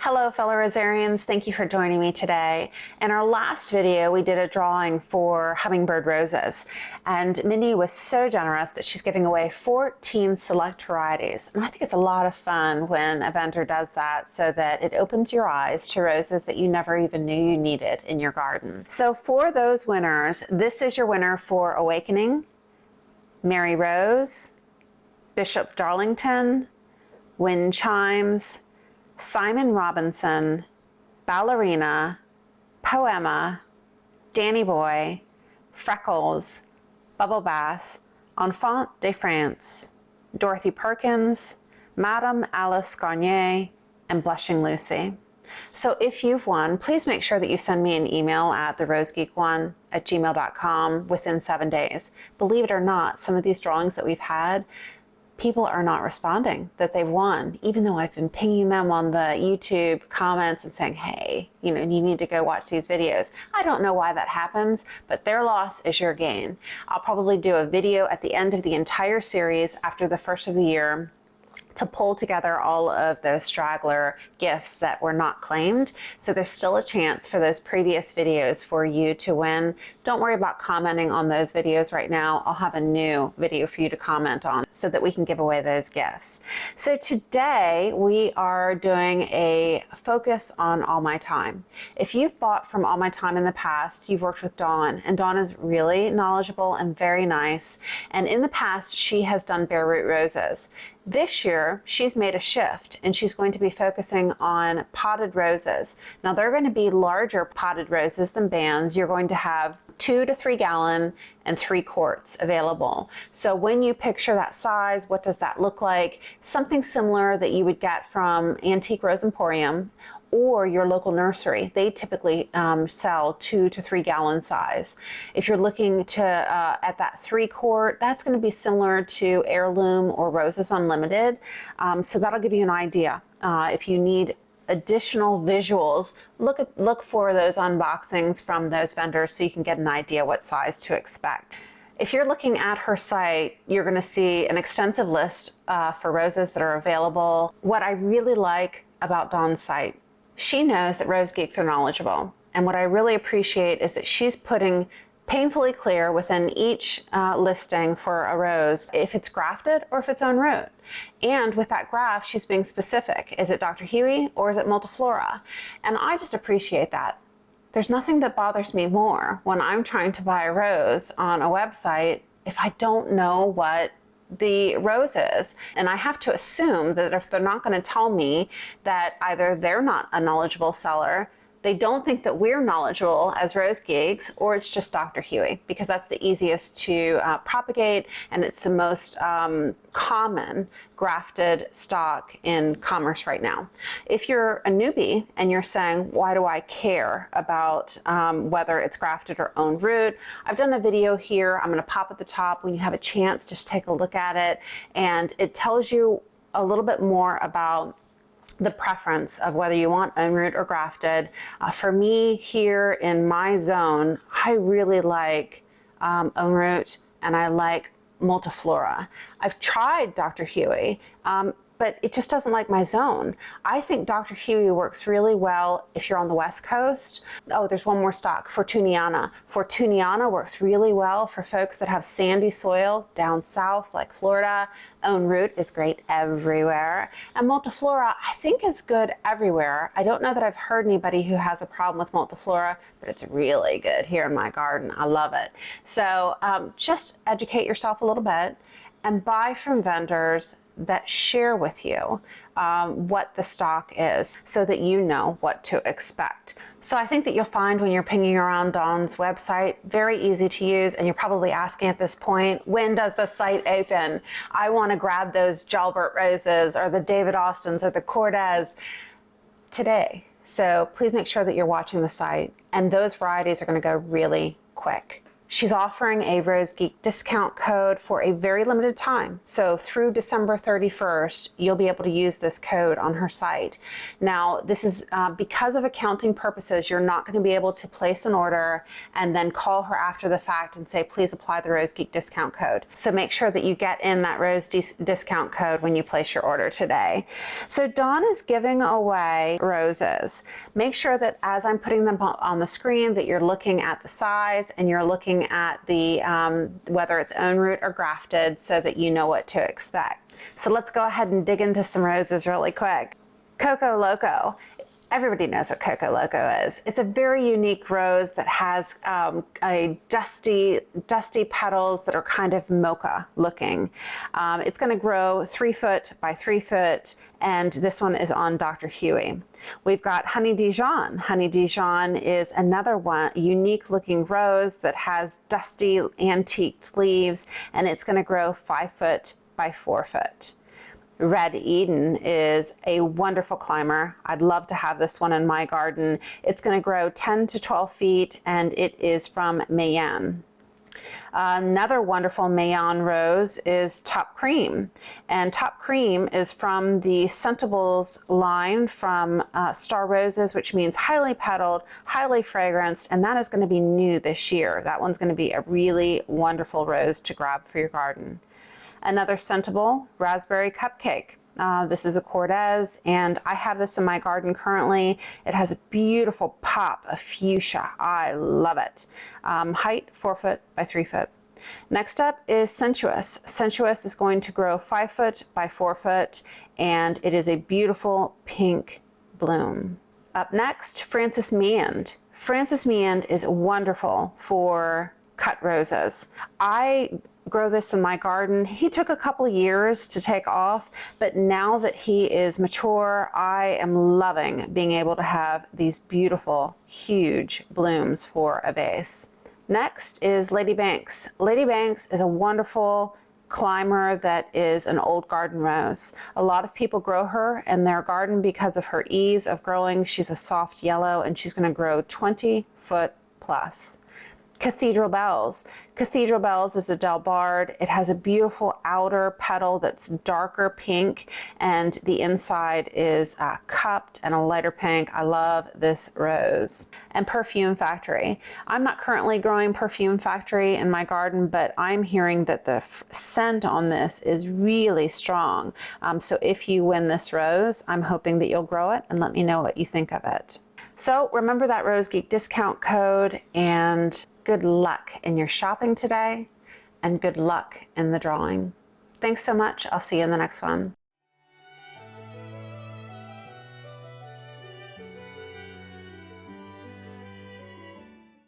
Hello fellow Rosarians, thank you for joining me today. In our last video we did a drawing for Hummingbird Roses, and Mindy was so generous that she's giving away 14 select varieties. And I think it's a lot of fun when a vendor does that so that it opens your eyes to roses that you never even knew you needed in your garden. So for those winners, this is your winner for Awakening, Mary Rose, Bishop Darlington, Wind Chimes, Simon Robinson, Ballerina, Poema, Danny Boy, Freckles, Bubble Bath, Enfant de France, Dorothy Perkins, Madame Alice Garnier, and Blushing Lucy. So if you've won, please make sure that you send me an email at therosegeek1@gmail.com within 7 days. Believe it or not, some of these drawings that we've had, people are not responding that they've won, even though I've been pinging them on the YouTube comments and saying, hey, you need to go watch these videos. I don't know why that happens, but their loss is your gain. I'll probably do a video at the end of the entire series after the first of the year to pull together all of those straggler gifts that were not claimed. So there's still a chance for those previous videos for you to win. Don't worry about commenting on those videos right now. I'll have a new video for you to comment on so that we can give away those gifts. So today we are doing a focus on All My Thyme. If you've bought from All My Thyme in the past, you've worked with Dawn, and Dawn is really knowledgeable and very nice. And in the past, she has done bare root roses. This year, she's made a shift, and she's going to be focusing on potted roses. Now, they're going to be larger potted roses than bands. You're going to have 2 to 3 gallon and 3 quarts available. So when you picture that size, what does that look like? Something similar that you would get from Antique Rose Emporium or your local nursery. They typically sell 2 to 3 gallon size. If you're looking to at that 3 quart, that's going to be similar to Heirloom or Roses Unlimited. So that'll give you an idea. If you need additional visuals, look for those unboxings from those vendors so you can get an idea what size to expect. If you're looking at her site, you're going to see an extensive list for roses that are available. What I really like about Dawn's site, she knows that Rose Geeks are knowledgeable. And what I really appreciate is that she's putting painfully clear within each listing for a rose if it's grafted or if it's own root. And with that graft, she's being specific. Is it Dr. Huey or is it Multiflora? And I just appreciate that. There's nothing that bothers me more when I'm trying to buy a rose on a website if I don't know what the rose is. And I have to assume that if they're not going to tell me that either they're not a knowledgeable seller, they don't think that we're knowledgeable as Rose Geeks, or it's just Dr. Huey, because that's the easiest to propagate, and it's the most common grafted stock in commerce right now. If you're a newbie and you're saying, why do I care about whether it's grafted or own root? I've done a video here. I'm going to pop at the top. When you have a chance, just take a look at it, and it tells you a little bit more about the preference of whether you want own root or grafted. For me here in my zone, I really like own root, and I like Multiflora. I've tried Dr. Huey, but it just doesn't like my zone. I think Dr. Huey works really well if you're on the West Coast. Oh, there's one more stock, Fortuniana. Fortuniana works really well for folks that have sandy soil down south like Florida. Own root is great everywhere. And Multiflora, I think, is good everywhere. I don't know that I've heard anybody who has a problem with Multiflora, but it's really good here in my garden. I love it. So just educate yourself a little bit and buy from vendors that share with you what the stock is so that you know what to expect. So I think that you'll find when you're pinging around Dawn's website, very easy to use, and you're probably asking at this point, when does the site open? I want to grab those Jalbert roses or the David Austins or the Cortez today. So please make sure that you're watching the site, and those varieties are going to go really quick. She's offering a Rose Geek discount code for a very limited time. So through December 31st, you'll be able to use this code on her site. Now, this is because of accounting purposes, you're not going to be able to place an order and then call her after the fact and say, please apply the Rose Geek discount code. So make sure that you get in that Rose discount code when you place your order today. So Dawn is giving away roses. Make sure that as I'm putting them on the screen that you're looking at the size and you're looking at the whether it's own root or grafted so that you know what to expect. So let's go ahead and dig into some roses really quick. Coco Loco. Everybody knows what Coco Loco is. It's a very unique rose that has a dusty petals that are kind of mocha looking. It's going to grow 3 foot by 3 foot, and this one is on Dr. Huey. We've got Honey Dijon. Honey Dijon is another one, unique looking rose that has dusty antiqued leaves, and it's going to grow 5 foot by 4 foot. Red Eden is a wonderful climber. I'd love to have this one in my garden. It's going to grow 10 to 12 feet, and it is from Mayan. Another wonderful Mayan rose is Top Cream, and Top Cream is from the Scentables line from Star Roses, which means highly petaled, highly fragranced, and that is going to be new this year. That one's going to be a really wonderful rose to grab for your garden. Another Scentable, Raspberry Cupcake. This is a Cortez, and I have this in my garden currently. It has a beautiful pop of fuchsia. I love it. Height 4 foot by 3 foot. Next up is Sensuous. Sensuous is going to grow 5 foot by 4 foot, and it is a beautiful pink bloom. Up next, Francis Meand. Francis Meand is wonderful for cut roses. I grow this in my garden. He took a couple years to take off, but now that he is mature, I am loving being able to have these beautiful, huge blooms for a vase. Next is Lady Banks. Lady Banks is a wonderful climber that is an old garden rose. A lot of people grow her in their garden because of her ease of growing. She's a soft yellow, and she's going to grow 20 foot plus. Cathedral Bells. Cathedral Bells is a Delbard. It has a beautiful outer petal that's darker pink, and the inside is cupped and a lighter pink. I love this rose. And Perfume Factory. I'm not currently growing Perfume Factory in my garden, but I'm hearing that the scent on this is really strong. So if you win this rose, I'm hoping that you'll grow it and let me know what you think of it. So remember that Rose Geek discount code, and good luck in your shopping today, and good luck in the drawing. Thanks so much. I'll see you in the next one.